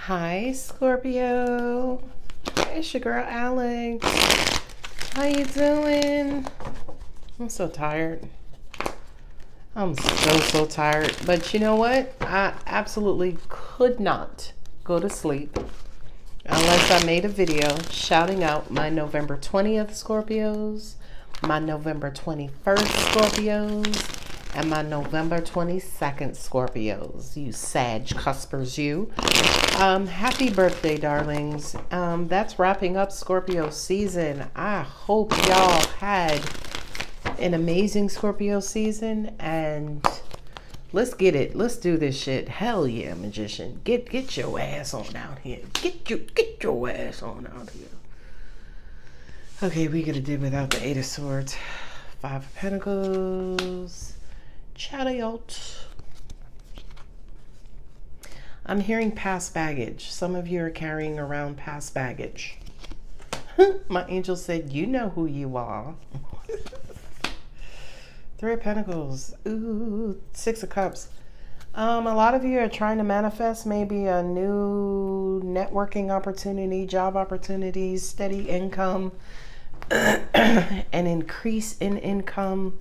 Hi, Scorpio. It's your girl, Alex. How you doing? I'm so tired. I'm so tired. But you know what? I absolutely could not go to sleep unless I made a video shouting out my November 20th Scorpios, my November 21st Scorpios, and my November 22nd Scorpios. You Sag cuspers, you. Happy birthday, darlings. That's wrapping up Scorpio season. I hope y'all had an amazing Scorpio season, and let's get it. Let's do this shit. Hell yeah, magician. Get your ass on out here. Get your ass on out here. Okay, we gotta do without the Eight of Swords. Five of Pentacles. Chariot. I'm hearing past baggage. Some of you are carrying around past baggage. My angel said, you know who you are. Three of Pentacles. Ooh, Six of Cups. A lot of you are trying to manifest maybe a new networking opportunity, job opportunities, steady income, an increase in income.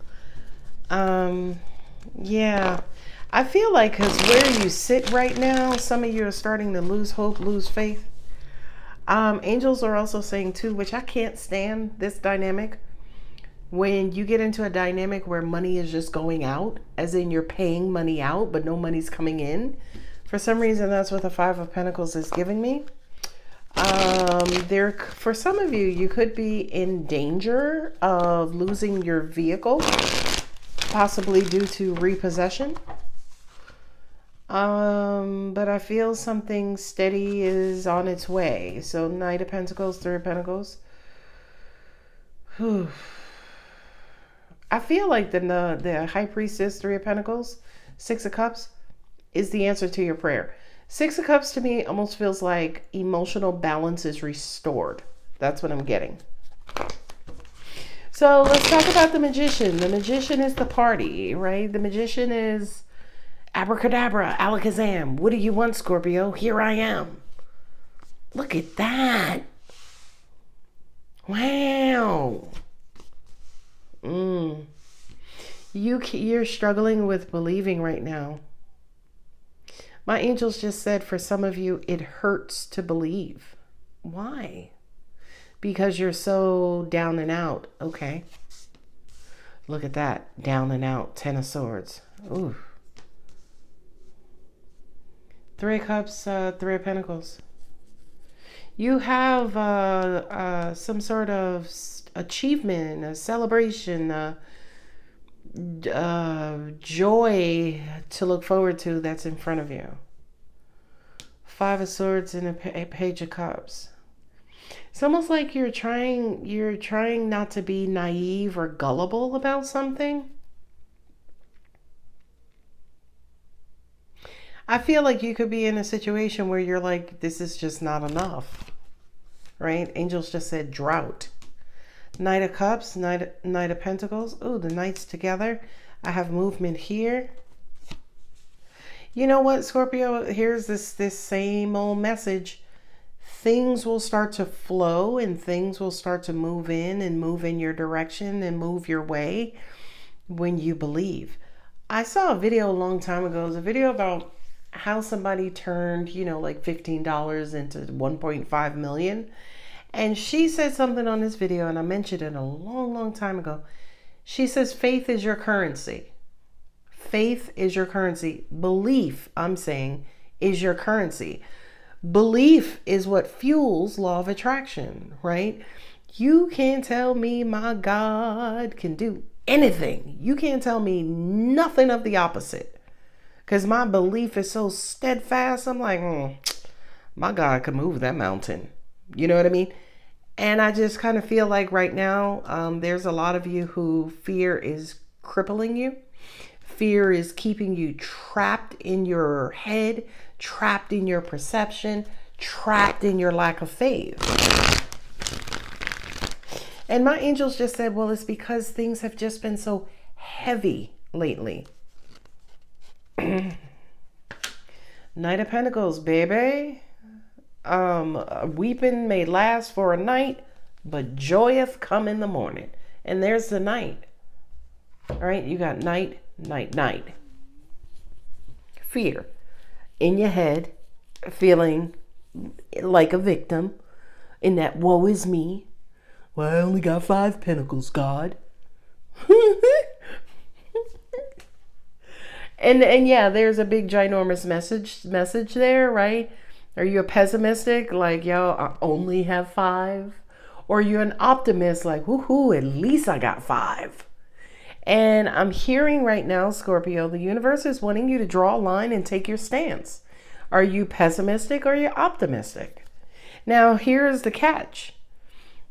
Yeah. I feel like because where you sit right now, some of you are starting to lose hope, lose faith. Angels are also saying too, which I can't stand this dynamic. When you get into a dynamic where money is just going out, as in you're paying money out, but no money's coming in. For some reason, that's what the Five of Pentacles is giving me. For some of you, you could be in danger of losing your vehicle, possibly due to repossession. But I feel something steady is on its way. So Knight of Pentacles, Three of Pentacles. Whew. I feel like the High Priestess, Three of Pentacles, Six of Cups is the answer to your prayer. Six of Cups to me almost feels like emotional balance is restored. That's what I'm getting. So let's talk about the Magician. The Magician is the party, right? The Magician is abracadabra, alakazam. What do you want, Scorpio? Here I am. Look at that. Wow. You're struggling with believing right now. My angels just said for some of you, it hurts to believe. Why? Because you're so down and out. Okay. Look at that. Down and out. Ten of Swords. Ooh. Three of Cups, Three of Pentacles. You have some sort of achievement, a celebration, joy to look forward to that's in front of you. Five of Swords and a Page of Cups. It's almost like you're trying not to be naive or gullible about something. I feel like you could be in a situation where you're like, this is just not enough, right? Angels just said drought. Knight of Cups, Knight of Pentacles. Oh, the Knights together. I have movement here. You know what, Scorpio? Here's this same old message. Things will start to flow and things will start to move in your direction and move your way when you believe. I saw a video a long time ago. It was a video about how somebody turned, like $15 into 1.5 million. And she said something on this video, and I mentioned it a long time ago. She says, faith is your currency. Faith is your currency. Belief, I'm saying, is your currency. Belief is what fuels law of attraction, right? You can't tell me my God can do anything. You can't tell me nothing of the opposite. Because my belief is so steadfast. I'm like, my God could move that mountain. You know what I mean? And I just kind of feel like right now, there's a lot of you who fear is crippling you. Fear is keeping you trapped in your head, trapped in your perception, trapped in your lack of faith. And my angels just said, well, it's because things have just been so heavy lately. Knight of Pentacles, baby. Weeping may last for a night, but joyeth come in the morning. And there's the night. All right, you got night, night, night. Fear in your head, feeling like a victim in that woe is me. Well, I only got 5 pentacles, God. and yeah, there's a big ginormous message there, right? Are you a pessimistic, like, yo, I only have 5? Or you're an optimist, like, woohoo, at least I got 5. And I'm hearing right now, Scorpio, the universe is wanting you to draw a line and take your stance. Are you pessimistic or are you optimistic? Now, here's the catch.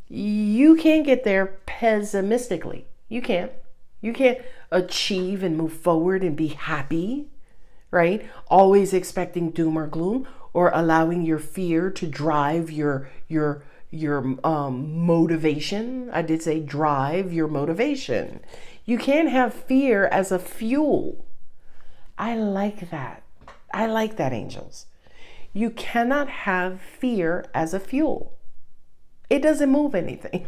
You can't get there pessimistically. You can't. You can't achieve and move forward and be happy, right? Always expecting doom or gloom, or allowing your fear to drive your motivation. I did say drive your motivation. You can't have fear as a fuel. I like that. I like that, angels. You cannot have fear as a fuel. It doesn't move anything.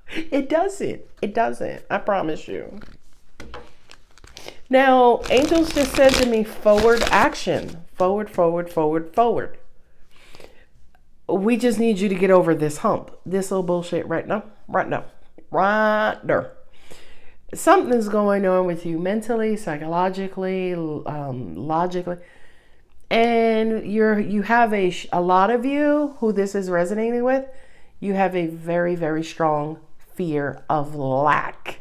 It doesn't. It doesn't. I promise you. Now, angels just said to me, forward action. Forward, forward, forward, forward. We just need you to get over this hump. This little bullshit right now. Right now. Right there. Something's going on with you mentally, psychologically, logically. And you have a lot of you who this is resonating with, you have a very, very strong fear of lack.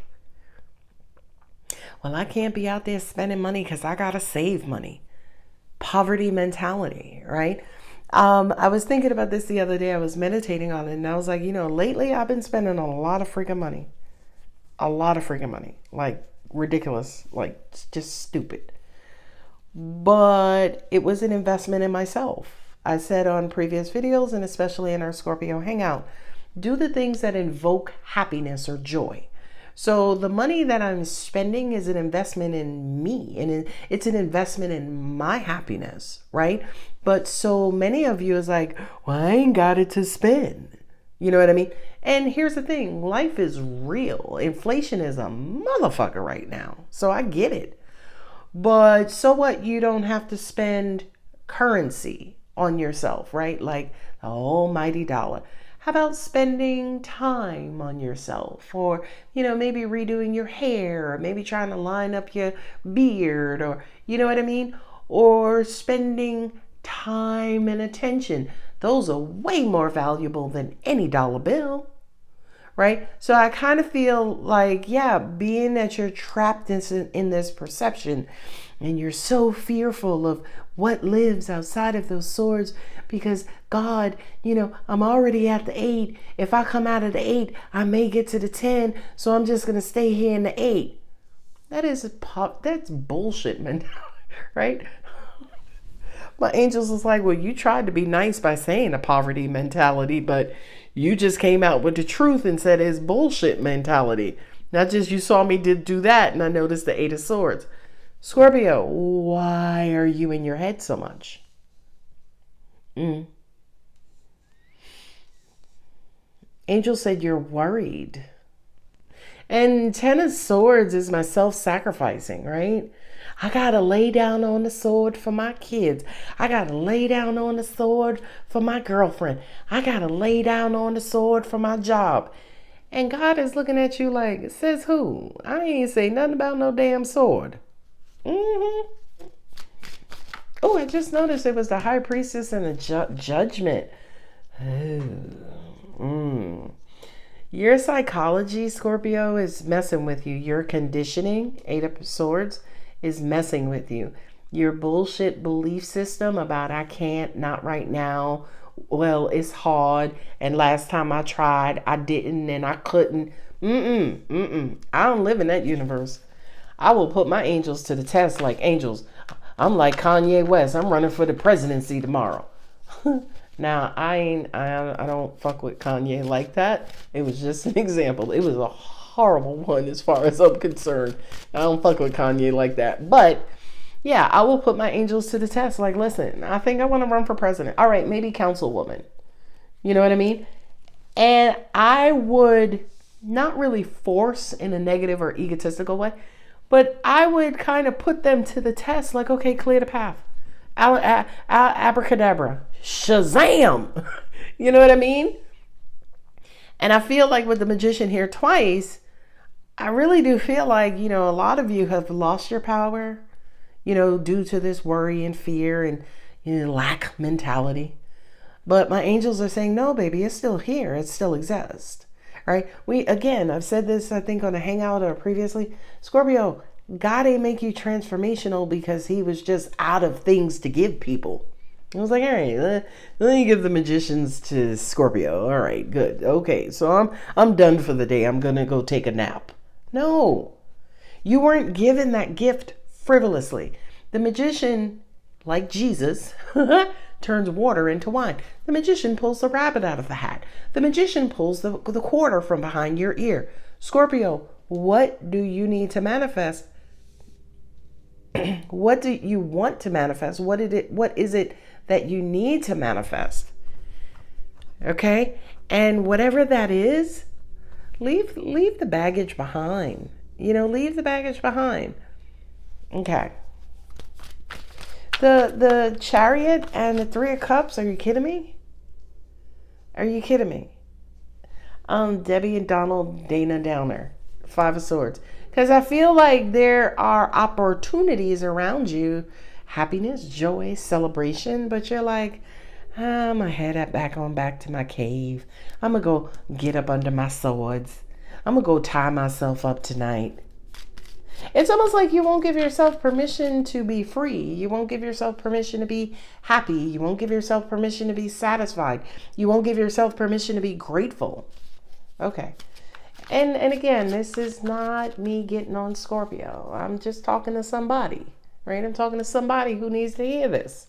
Well, I can't be out there spending money because I got to save money. Poverty mentality, right? I was thinking about this the other day. I was meditating on it and I was like, lately I've been spending a lot of freaking money. A lot of freaking money. Like ridiculous. Like just stupid. But it was an investment in myself. I said on previous videos, and especially in our Scorpio Hangout, do the things that invoke happiness or joy. So the money that I'm spending is an investment in me, and it's an investment in my happiness, right? But so many of you is like, well, I ain't got it to spend. You know what I mean? And here's the thing, life is real. Inflation is a motherfucker right now. So I get it. But so what? You don't have to spend currency on yourself, right? Like the almighty dollar. How about spending time on yourself, or, maybe redoing your hair, or maybe trying to line up your beard, or, you know what I mean? Or spending time and attention. Those are way more valuable than any dollar bill, right? So I kind of feel like, yeah, being that you're trapped in this perception and you're so fearful of what lives outside of those swords, because God, I'm already at the 8. If I come out of the 8, I may get to the 10. So I'm just going to stay here in the 8. That's bullshit, man. Right? My angels was like, well, you tried to be nice by saying a poverty mentality, but you just came out with the truth and said it's bullshit mentality. Not just you saw me do that and I noticed the 8 of Swords. Scorpio, why are you in your head so much? Angel said you're worried. And 10 of Swords is my self-sacrificing, right? I got to lay down on the sword for my kids. I got to lay down on the sword for my girlfriend. I got to lay down on the sword for my job. And God is looking at you like, says who? I ain't say nothing about no damn sword. Oh, I just noticed it was the High Priestess and the Judgment. Your psychology, Scorpio, is messing with you. Your conditioning, 8 of Swords, is messing with you. Your bullshit belief system about I can't, not right now, well, it's hard, and last time I tried, I didn't, and I couldn't. I don't live in that universe. I will put my angels to the test like angels. I'm like Kanye West. I'm running for the presidency tomorrow. Now, I don't fuck with Kanye like that. It was just an example. It was a horrible one as far as I'm concerned. I don't fuck with Kanye like that. But Yeah, I will put my angels to the test. Like, listen, I think I want to run for president. All right, maybe councilwoman. You know what I mean? And I would not really force in a negative or egotistical way, but I would kind of put them to the test. Like, okay, clear the path. Abracadabra. Shazam. You know what I mean? And I feel like with the magician here twice, I really do feel like, a lot of you have lost your power, due to this worry and fear and lack mentality. But my angels are saying, no, baby, it's still here. It still exists. Right? I've said this, I think, on a hangout or previously. Scorpio, God ain't make you transformational because he was just out of things to give people. I was like, all right, let me give the magicians to Scorpio. All right, good. Okay, so I'm done for the day. I'm going to go take a nap. No, you weren't given that gift frivolously. The magician, like Jesus, turns water into wine. The magician pulls the rabbit out of the hat. The magician pulls the quarter from behind your ear. Scorpio, what do you need to manifest? What do you want to manifest? What is it that you need to manifest? Okay? And whatever that is, leave the baggage behind. Leave the baggage behind. Okay. The Chariot and the Three of Cups, are you kidding me? Are you kidding me? Debbie and Donald, Dana Downer, Five of Swords. Because I feel like there are opportunities around you, happiness, joy, celebration, but you're like, I'm going to head back to my cave. I'm going to go get up under my swords. I'm going to go tie myself up tonight. It's almost like you won't give yourself permission to be free. You won't give yourself permission to be happy. You won't give yourself permission to be satisfied. You won't give yourself permission to be grateful. Okay. And again, this is not me getting on Scorpio. I'm just talking to somebody, right? I'm talking to somebody who needs to hear this.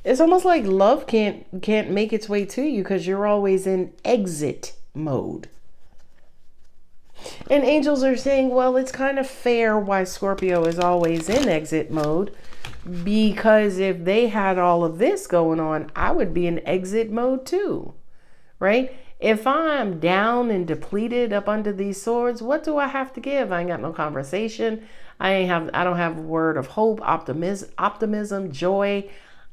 It's almost like love can't make its way to you because you're always in exit mode. And angels are saying, well, it's kind of fair why Scorpio is always in exit mode, because if they had all of this going on, I would be in exit mode too. Right? If I'm down and depleted up under these swords, what do I have to give? I ain't got no conversation. I don't have a word of hope, optimism, joy.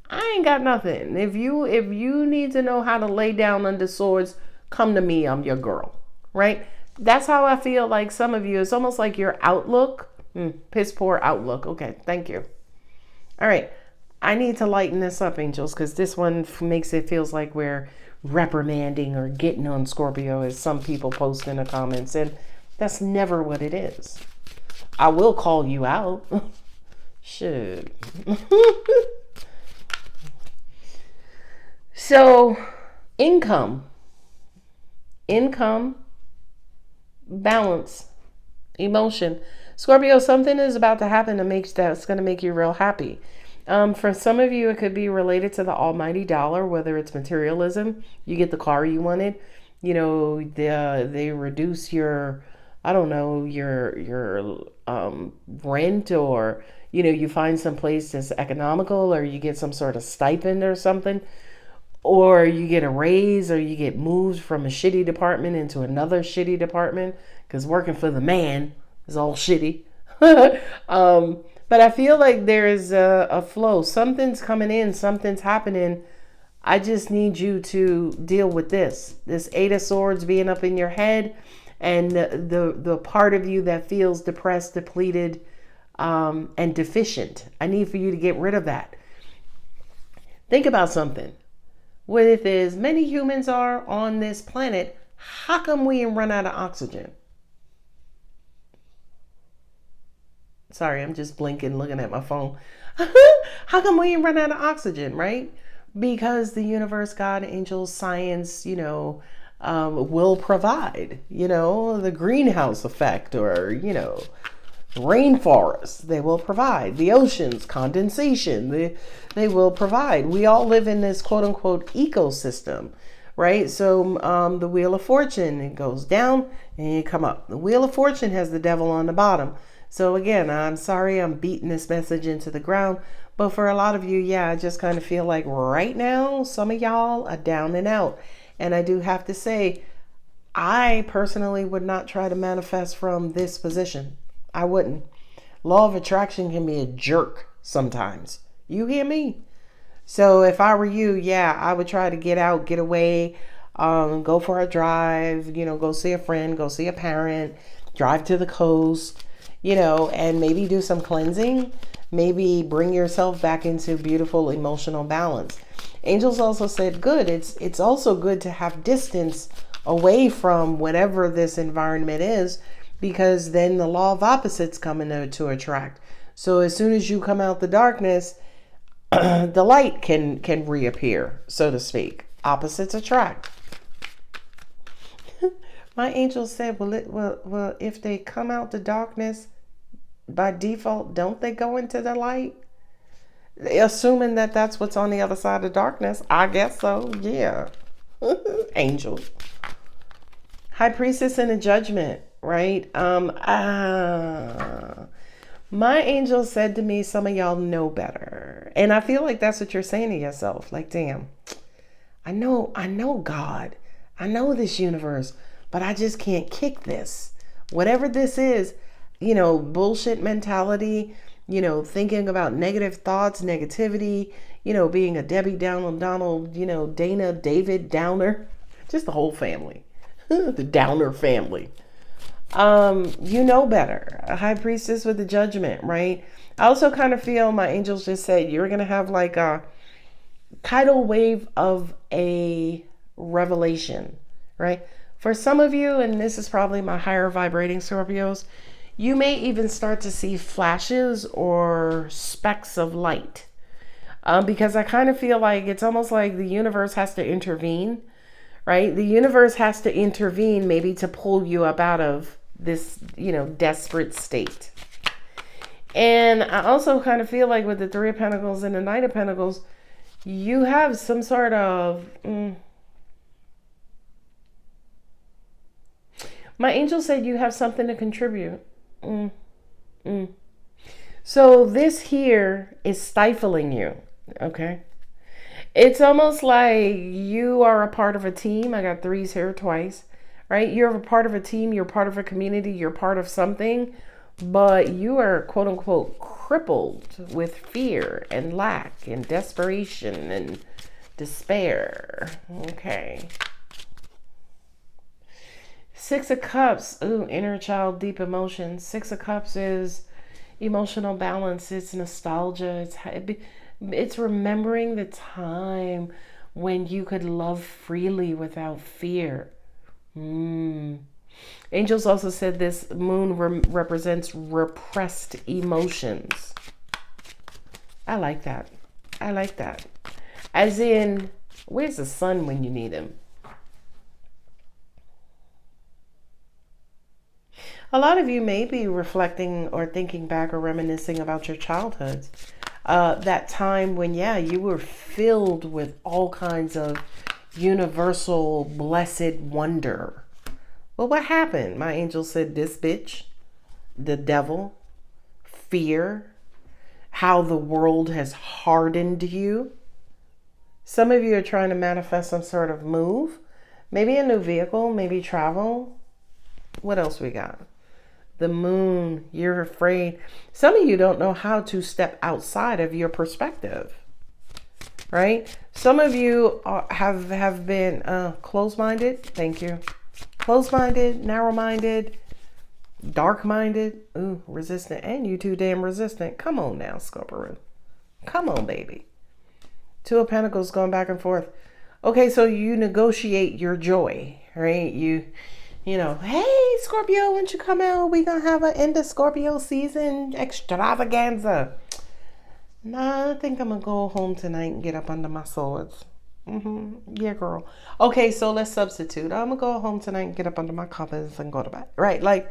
I ain't got nothing. If you need to know how to lay down under swords, come to me. I'm your girl. Right? That's how I feel like some of you. It's almost like your outlook. Piss poor outlook. Okay, thank you. All right. I need to lighten this up, angels, because this one makes it feels like we're reprimanding or getting on Scorpio, as some people post in the comments, and that's never what it is. I will call you out. Shit. So, income, balance, emotion. Scorpio, something is about to happen that's going to make you real happy. For some of you, it could be related to the almighty dollar, whether it's materialism. You get the car you wanted. They reduce your, I don't know, your rent, or, you find some place that's economical, or you get some sort of stipend or something, or you get a raise, or you get moved from a shitty department into another shitty department, because working for the man is all shitty. But I feel like there is a flow. Something's coming in. Something's happening. I just need you to deal with this. This Eight of Swords being up in your head, and the part of you that feels depressed, depleted, and deficient. I need for you to get rid of that. Think about something. With as many humans are on this planet, how come we run out of oxygen? Sorry, I'm just blinking, looking at my phone. How come we run out of oxygen, right? Because the universe, God, angels, science, will provide, the greenhouse effect, or, rainforests, they will provide. The oceans, condensation, they will provide. We all live in this quote unquote ecosystem, right? So the Wheel of Fortune, it goes down and you come up. The Wheel of Fortune has the devil on the bottom. So again, I'm sorry I'm beating this message into the ground, but for a lot of you, yeah, I just kind of feel like right now, some of y'all are down and out. And I do have to say, I personally would not try to manifest from this position. I wouldn't. Law of attraction can be a jerk sometimes. You hear me? So if I were you, yeah, I would try to get out, get away, go for a drive, go see a friend, go see a parent, drive to the coast, and maybe do some cleansing. Maybe bring yourself back into beautiful emotional balance. Angels also said, good. It's also good to have distance away from whatever this environment is, because then the law of opposites come into attract. So as soon as you come out the darkness, the light can reappear, so to speak. Opposites attract. My angel said, well, if they come out the darkness, by default, don't they go into the light? Assuming that that's what's on the other side of darkness. I guess so, yeah. Angel. High priestess in a judgment, right? My angel said to me, some of y'all know better. And I feel like that's what you're saying to yourself. Like, damn, I know God. I know this universe, but I just can't kick this. Whatever this is, bullshit mentality, thinking about negative thoughts, negativity, being a Debbie Downer, Donald, Dana, David Downer, just the whole family, the Downer family. You know better. A high priestess with the judgment, right? I also kind of feel my angels just said you're going to have like a tidal wave of a revelation, right? For some of you, and this is probably my higher vibrating Scorpios, you may even start to see flashes or specks of light. Because I kind of feel like it's almost like the universe has to intervene, right? The universe has to intervene maybe to pull you up out of this, desperate state. And I also kind of feel like with the Three of Pentacles and the Knight of Pentacles, you have some sort of... My angel said you have something to contribute. So this here is stifling you, okay? It's almost like you are a part of a team. I got threes here twice, right? You're a part of a team. You're part of a community. You're part of something, but you are quote unquote crippled with fear and lack and desperation and despair. Okay. Six of Cups. Ooh, inner child, deep emotions. Six of Cups is emotional balance. It's nostalgia. It's remembering the time when you could love freely without fear. Angels also said this moon represents repressed emotions. I like that. I like that. As in, where's the sun when you need him? A lot of you may be reflecting or thinking back or reminiscing about your childhoods. That time when, you were filled with all kinds of universal blessed wonder. Well, what happened? My angel said this bitch, the devil, fear, how the world has hardened you. Some of you are trying to manifest some sort of move, maybe a new vehicle, maybe travel. What else we got? The moon, you're afraid. Some of you don't know how to step outside of your perspective, right? Some of you have been closed-minded. Thank you. Closed-minded, narrow-minded, dark-minded, resistant, and you too damn resistant. Come on now, Scorpio. Come on, baby. Two of Pentacles going back and forth. Okay, so you negotiate your joy, right? Hey, Scorpio, why don't you come out? We gonna have an end of Scorpio season extravaganza. Nah, I think I'm gonna go home tonight and get up under my swords. Yeah, girl. Okay, so let's substitute. I'm gonna go home tonight and get up under my covers and go to bed. Right, like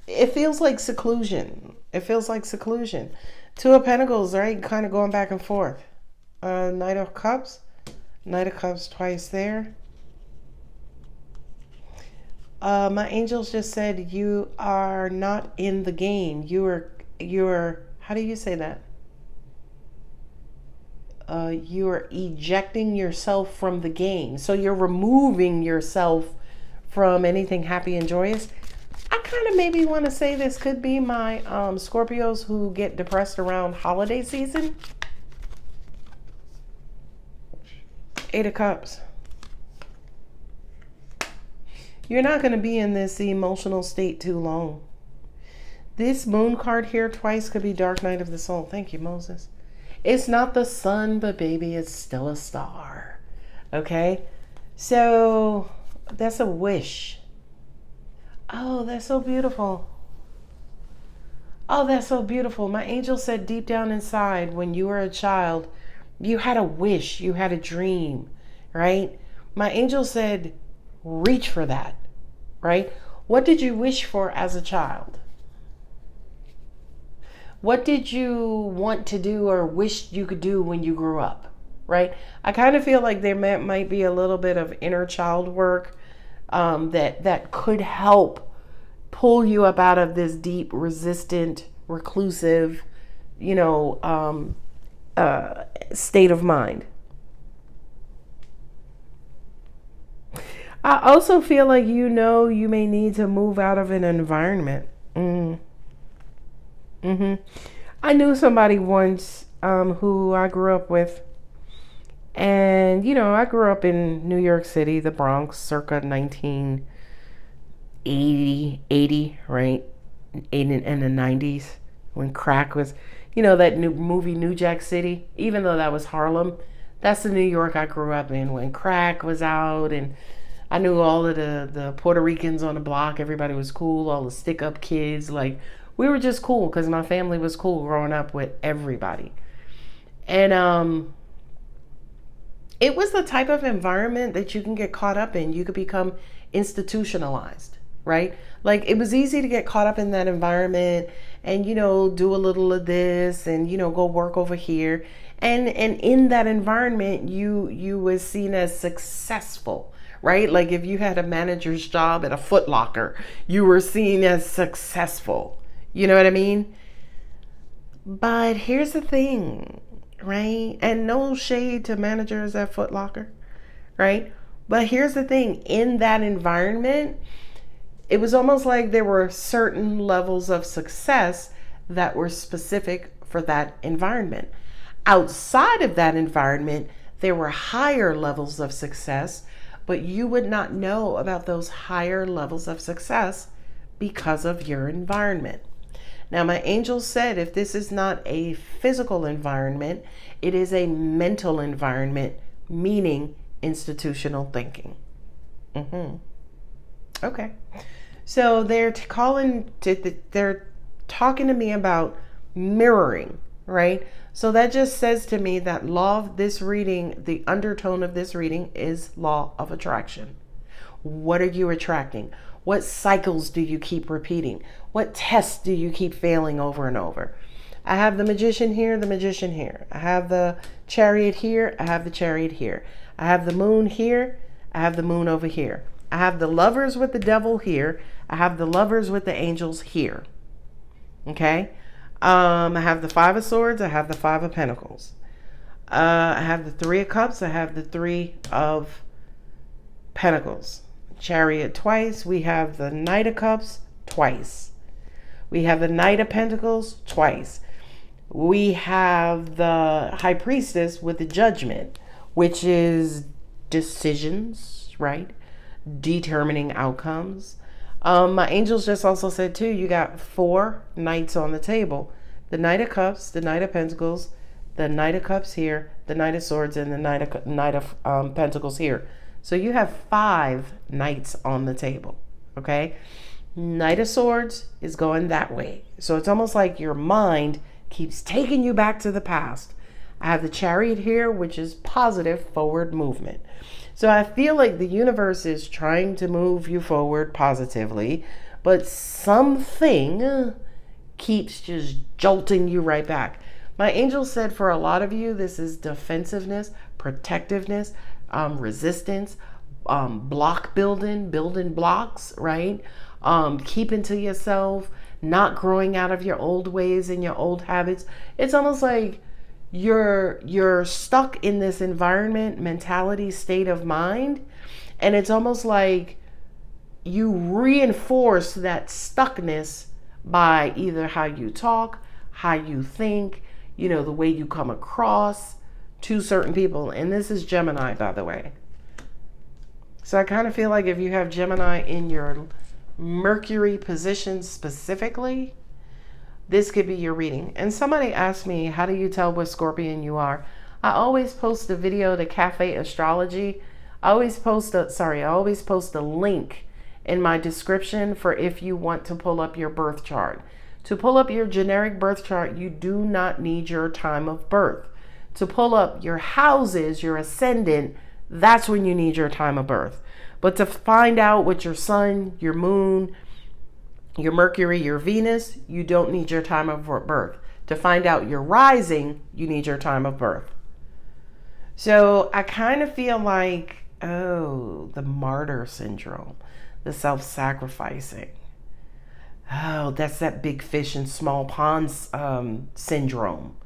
it feels like seclusion. It feels like seclusion. Two of Pentacles, right? Kind of going back and forth. Knight of Cups. Knight of Cups twice there. My angels just said you are not in the game. You're how do you say that? You are ejecting yourself from the game. So you're removing yourself from anything happy and joyous. I kind of maybe want to say this could be my Scorpios who get depressed around holiday season. 8 of Cups. You're not going to be in this emotional state too long. This moon card here twice could be dark night of the soul. Thank you, Moses. It's not the sun, but baby, it's still a star. Okay? So that's a wish. Oh, that's so beautiful. Oh, that's so beautiful. My angel said deep down inside, when you were a child, you had a wish, you had a dream, right? My angel said, reach for that, right? What did you wish for as a child? What did you want to do or wish you could do when you grew up, right? I kind of feel like there might be a little bit of inner child work that could help pull you up out of this deep, resistant, reclusive, state of mind. I also feel like you may need to move out of an environment. I knew somebody once who I grew up with. And, I grew up in New York City, the Bronx, circa 1980, right? In the 90s, when crack was, that new movie New Jack City, even though that was Harlem, that's the New York I grew up in when crack was out. And I knew all of the Puerto Ricans on the block. Everybody was cool, all the stick-up kids, like, we were just cool because my family was cool growing up with everybody. And it was the type of environment that you can get caught up in. You could become institutionalized, right? Like, it was easy to get caught up in that environment and, do a little of this and, go work over here. And in that environment, you was seen as successful, right? Like, if you had a manager's job at a Foot Locker, you were seen as successful. You know what I mean? But here's the thing, right? And no shade to managers at Foot Locker, right? But here's the thing. In that environment, it was almost like there were certain levels of success that were specific for that environment. Outside of that environment, there were higher levels of success, but you would not know about those higher levels of success because of your environment. Now, my angel said if this is not a physical environment, it is a mental environment, meaning institutional thinking. Okay. So they're talking to me about mirroring, right? So that just says to me that law of this reading, the undertone of this reading is law of attraction. What are you attracting? What cycles do you keep repeating? What tests do you keep failing over and over? I have the Magician here, the Magician here. I have the Chariot here, I have the Chariot here. I have the Moon here, I have the Moon over here. I have the Lovers with the Devil here. I have the Lovers with the Angels here. Okay? I have the Five of Swords, I have the Five of Pentacles. I have the Three of Cups, I have the Three of Pentacles. Chariot twice. We have the Knight of Cups twice. We have the Knight of Pentacles twice. We have the High Priestess with the Judgment, which is decisions, right? Determining outcomes. My angels just also said too, you got 4 knights on the table. The Knight of Cups, the Knight of Pentacles, the Knight of Cups here, the Knight of Swords, and the Knight of Pentacles here. So you have 5 knights on the table, okay? Knight of Swords is going that way. So it's almost like your mind keeps taking you back to the past. I have the Chariot here, which is positive forward movement. So I feel like the universe is trying to move you forward positively, but something keeps just jolting you right back. My angel said for a lot of you, this is defensiveness, protectiveness, resistance, block building blocks, right? Keeping to yourself, not growing out of your old ways and your old habits. It's almost like you're stuck in this environment, mentality, state of mind, and it's almost like you reinforce that stuckness by either how you talk, how you think, the way you come across to certain people. And this is Gemini, by the way. So I kind of feel like if you have Gemini in your Mercury position specifically, this could be your reading. And somebody asked me, how do you tell what Scorpion you are? I always post a video to Cafe Astrology. I always post a link in my description for if you want to pull up your birth chart. To pull up your generic birth chart, you do not need your time of birth. To pull up your houses, your ascendant, that's when you need your time of birth. But to find out what your sun, your moon, your Mercury, your Venus, you don't need your time of birth. To find out your rising, you need your time of birth. So I kind of feel like, the martyr syndrome, the self-sacrificing. Oh, that's that big fish in small ponds syndrome,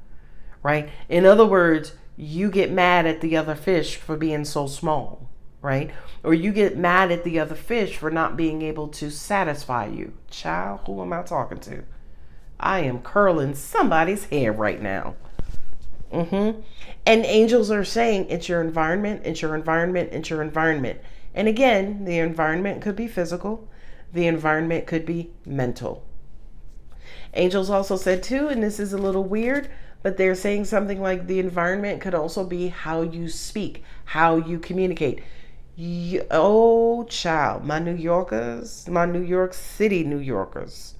right? In other words, you get mad at the other fish for being so small, right? Or you get mad at the other fish for not being able to satisfy you. Child, who am I talking to? I am curling somebody's hair right now. And angels are saying it's your environment, it's your environment, it's your environment. And again, the environment could be physical. The environment could be mental. Angels also said too, and this is a little weird, but they're saying something like the environment could also be how you speak, how you communicate. Oh, child, my New Yorkers, my New York City New Yorkers,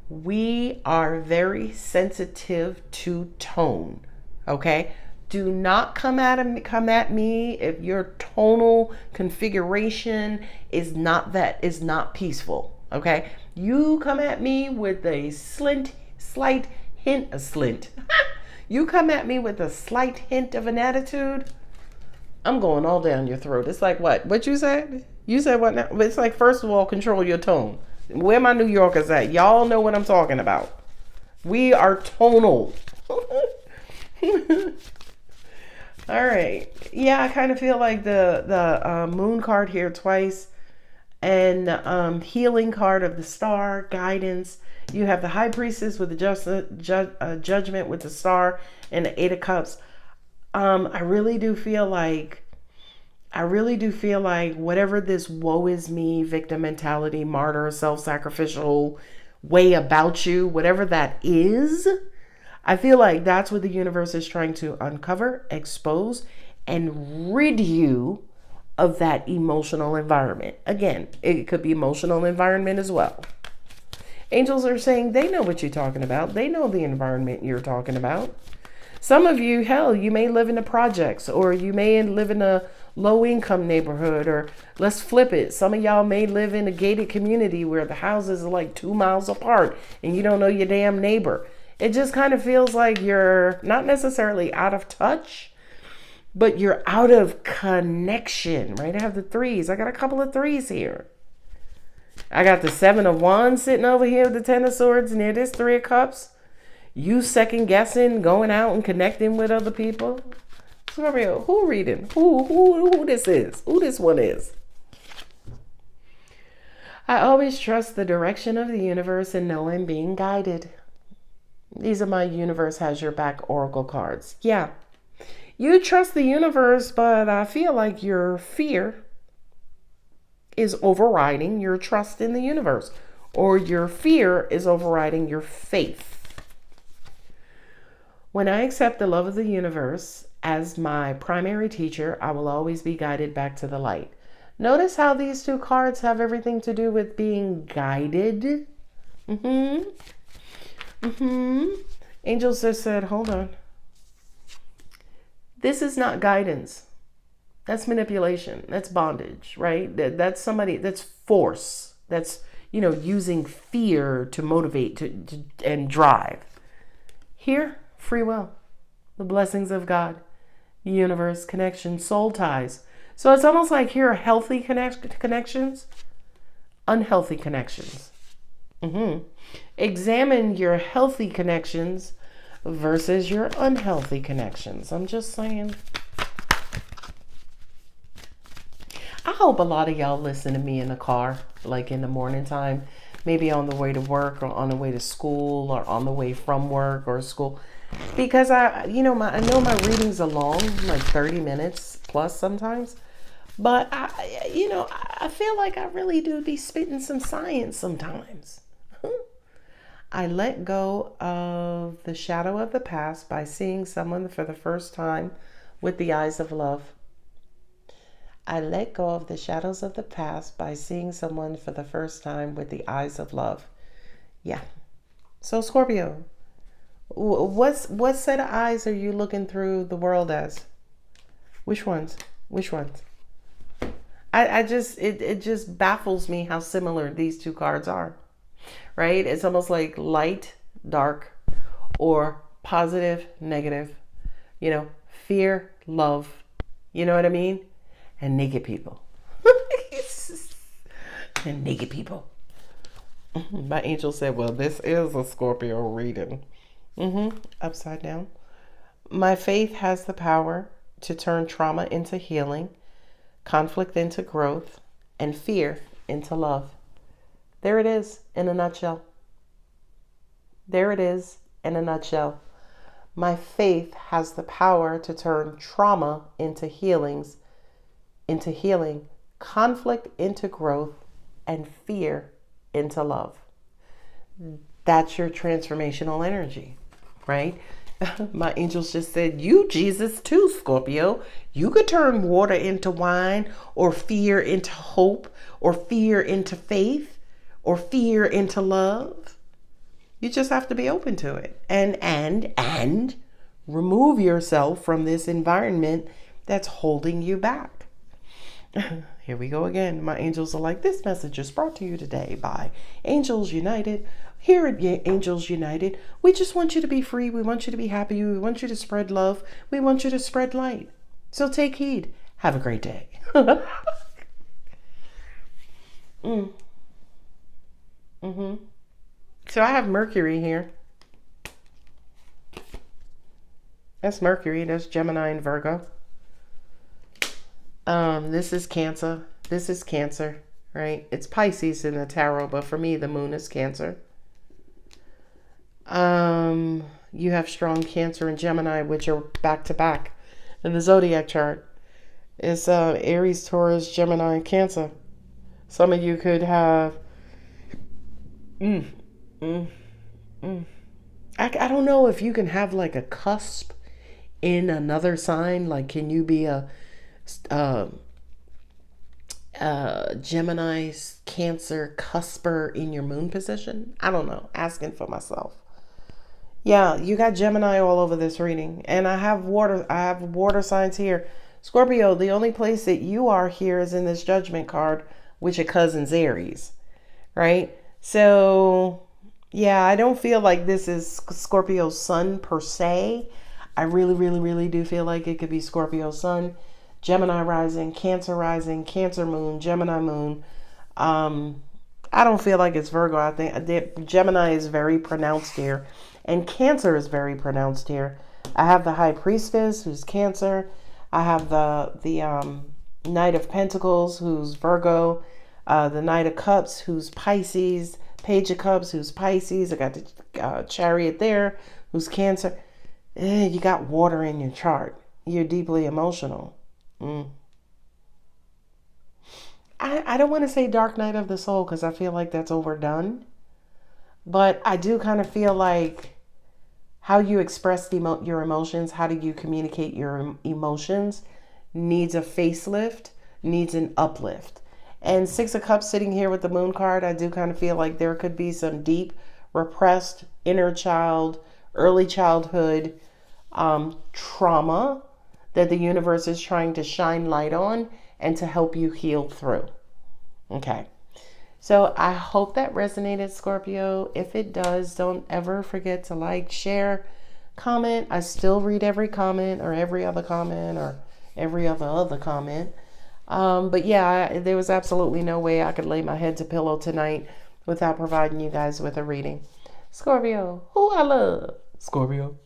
we are very sensitive to tone, okay? Do not come at me if your tonal configuration is not peaceful, okay? You come at me with a slight hint of slint. You come at me with a slight hint of an attitude, I'm going all down your throat. It's like what? What you said? You said what now? It's like, first of all, control your tone. Where my New Yorkers at? Y'all know what I'm talking about. We are tonal. All right. Yeah, I kind of feel like the moon card here twice, and healing card of the star, guidance. You have the high priestess with the judgment with the star and the 8 of cups. I really do feel like whatever this woe is me, victim mentality, martyr, self-sacrificial way about you, whatever that is, I feel like that's what the universe is trying to uncover, expose, and rid you of that emotional environment. Again, it could be emotional environment as well. Angels are saying they know what you're talking about. They know the environment you're talking about. Some of you, hell, you may live in the projects, or you may live in a low-income neighborhood, or let's flip it. Some of y'all may live in a gated community where the houses are like 2 miles apart and you don't know your damn neighbor. It just kind of feels like you're not necessarily out of touch, but you're out of connection, right? I have the 3s. I got a couple of 3s here. I got the 7 of Wands sitting over here, the 10 of Swords near this 3 of Cups. You second guessing, going out and connecting with other people. Scorpio, who reading? Who this is? Who this one is? I always trust the direction of the universe and know I'm being guided. These are my universe has your back oracle cards. Yeah, you trust the universe, but I feel like your fear is overriding your trust in the universe, or your fear is overriding your faith. When I accept the love of the universe as my primary teacher, I will always be guided back to the light. Notice how these 2 cards have everything to do with being guided. Angels just said, hold on. This is not guidance. That's manipulation. That's bondage, right? That's somebody, that's force. That's, using fear to motivate and drive. Here, free will, the blessings of God, universe, connection, soul ties. So it's almost like here are healthy connections, unhealthy connections. Examine your healthy connections versus your unhealthy connections. I'm just saying. I hope a lot of y'all listen to me in the car, like in the morning time, maybe on the way to work or on the way to school or on the way from work or school. Because I know my readings are long, like 30 minutes plus sometimes. But I feel like I really do be spitting some science sometimes. I let go of the shadow of the past by seeing someone for the first time with the eyes of love. I let go of the shadows of the past by seeing someone for the first time with the eyes of love. Yeah. So Scorpio, what set of eyes are you looking through the world as? Which ones? Which ones? It just baffles me how similar these two cards are. Right? It's almost like light, dark, or positive, negative. Fear, love. You know what I mean? And naked people. And naked people. My angel said, well, this is a Scorpio reading. Upside down. My faith has the power to turn trauma into healing, conflict into growth, and fear into love. There it is in a nutshell. There it is in a nutshell. My faith has the power to turn trauma into healing, conflict into growth, and fear into love. That's your transformational energy, right? My angels just said, you Jesus too, Scorpio. You could turn water into wine, or fear into hope, or fear into faith, or fear into love. You just have to be open to it and remove yourself from this environment that's holding you back. Here we go again. My angels are like, this message is brought to you today by Angels United. Here at Angels United, we just want you to be free. We want you to be happy. We want you to spread love. We want you to spread light. So take heed. Have a great day. So I have Mercury here. That's Mercury. That's Gemini and Virgo. This is Cancer. This is Cancer, right? It's Pisces in the tarot, but for me, the moon is Cancer. You have strong Cancer and Gemini, which are back to back in the zodiac chart. It's Aries, Taurus, Gemini, and Cancer. Some of you could have. I don't know if you can have like a cusp in another sign. Like, can you be a Gemini, Cancer, cusper in your moon position? I don't know. Asking for myself. Yeah, you got Gemini all over this reading. And I have water signs here. Scorpio, the only place that you are here is in this Judgment card, which your cousin's Aries. Right? So, yeah, I don't feel like this is Scorpio's sun per se. I really, really, really do feel like it could be Scorpio's sun, Gemini rising, Cancer moon, Gemini moon. I don't feel like it's Virgo. I think Gemini is very pronounced here, and Cancer is very pronounced here. I have the High Priestess, who's Cancer. I have the Knight of Pentacles, who's Virgo. The Knight of Cups, who's Pisces. Page of Cups, who's Pisces. I got the Chariot there, who's Cancer. You got water in your chart. You're deeply emotional. I don't want to say dark night of the soul because I feel like that's overdone. But I do kind of feel like how you express your emotions, how do you communicate your emotions, needs a facelift, needs an uplift. And Six of Cups sitting here with the Moon card, I do kind of feel like there could be some deep, repressed inner child, early childhood trauma that the universe is trying to shine light on and to help you heal through. Okay. So I hope that resonated, Scorpio. If it does, don't ever forget to like, share, comment. I still read every comment or every other comment or every other comment. But yeah, there was absolutely no way I could lay my head to pillow tonight without providing you guys with a reading. Scorpio, who I love. Scorpio.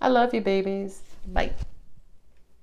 I love you, babies. Bye.